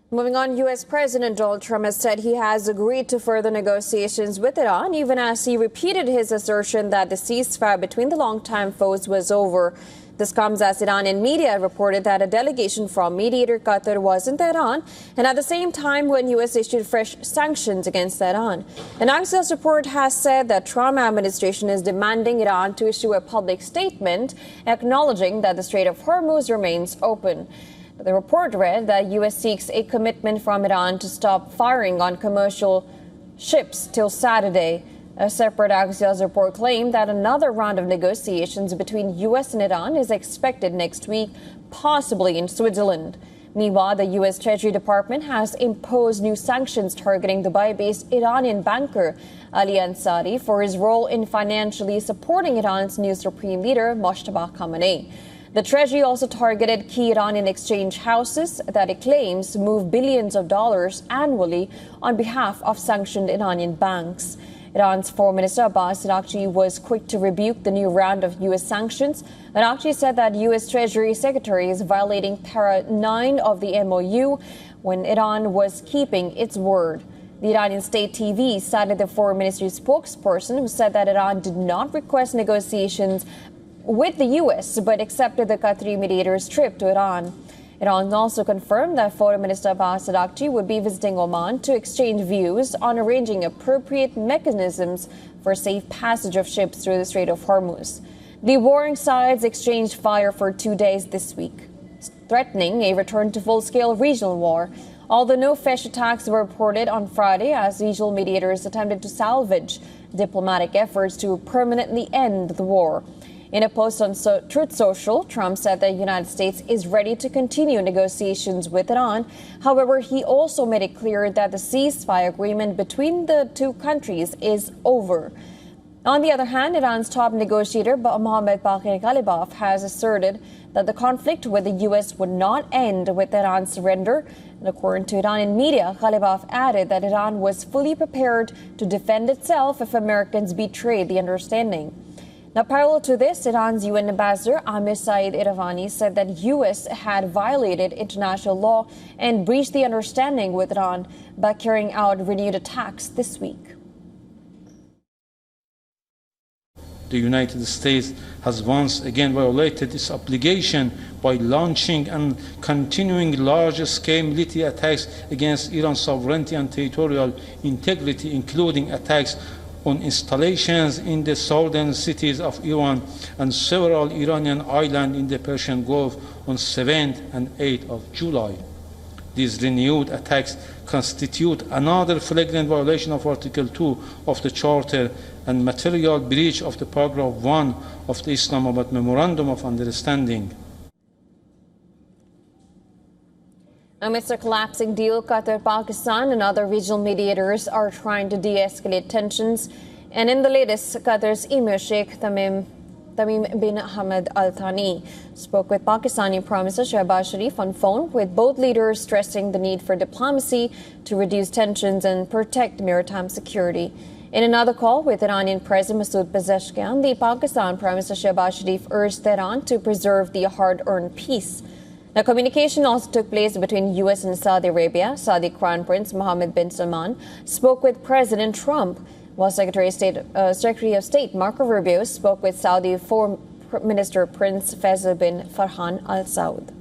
Moving on, U.S. President Donald Trump has said he has agreed to further negotiations with Iran, even as he repeated his assertion that the ceasefire between the longtime foes was over. This comes as Iranian media reported that a delegation from mediator Qatar was in Tehran, and at the same time when U.S. issued fresh sanctions against Iran. An Axios report has said that Trump administration is demanding Iran to issue a public statement acknowledging that the Strait of Hormuz remains open. The report read that U.S. seeks a commitment from Iran to stop firing on commercial ships till Saturday. A separate Axios report claimed that another round of negotiations between U.S. and Iran is expected next week, possibly in Switzerland. Meanwhile, the U.S. Treasury Department has imposed new sanctions targeting Dubai-based Iranian banker Ali Ansari for his role in financially supporting Iran's new supreme leader, Mojtaba Khamenei. The Treasury also targeted key Iranian exchange houses that it claims move billions of dollars annually on behalf of sanctioned Iranian banks. Iran's Foreign Minister Abbas Araghchi was quick to rebuke the new round of U.S. sanctions. Araghchi said that U.S. Treasury Secretary is violating Para 9 of the MOU when Iran was keeping its word. The Iranian state TV cited the Foreign Ministry spokesperson who said that Iran did not request negotiations with the U.S. but accepted the Qatari mediator's trip to Iran. Iran also confirmed that Foreign Minister Abbas Araghchi would be visiting Oman to exchange views on arranging appropriate mechanisms for safe passage of ships through the Strait of Hormuz. The warring sides exchanged fire for 2 days this week, threatening a return to full-scale regional war. Although no fresh attacks were reported on Friday, as regional mediators attempted to salvage diplomatic efforts to permanently end the war. In a post on Truth Social, Trump said the United States is ready to continue negotiations with Iran. However, he also made it clear that the ceasefire agreement between the two countries is over. On the other hand, Iran's top negotiator, Mohammad Baqir Ghalibaf, has asserted that the conflict with the U.S. would not end with Iran's surrender. And according to Iranian media, Ghalibaf added that Iran was fully prepared to defend itself if Americans betrayed the understanding. Now, parallel to this, Iran's UN ambassador Amir Saeed Iravani said that U.S. had violated international law and breached the understanding with Iran by carrying out renewed attacks this week. The United States has once again violated its obligation by launching and continuing large-scale military attacks against Iran's sovereignty and territorial integrity, including attacks on installations in the southern cities of Iran and several Iranian islands in the Persian Gulf on 7th and 8th of July. These renewed attacks constitute another flagrant violation of Article 2 of the Charter and material breach of the Paragraph 1 of the Islamabad Memorandum of Understanding. Amidst a collapsing deal, Qatar, Pakistan and other regional mediators are trying to de-escalate tensions. And in the latest, Qatar's Emir Sheikh Tamim bin Hamad Al Thani spoke with Pakistani Prime Minister Shehbaz Sharif on phone, with both leaders stressing the need for diplomacy to reduce tensions and protect maritime security. In another call with Iranian President Masoud Pezeshkian, the Pakistan Prime Minister Shehbaz Sharif urged Tehran to preserve the hard-earned peace. Now, communication also took place between U.S. and Saudi Arabia. Saudi Crown Prince Mohammed bin Salman spoke with President Trump, while Secretary of State Marco Rubio spoke with Saudi Foreign Minister Prince Faisal bin Farhan Al Saud.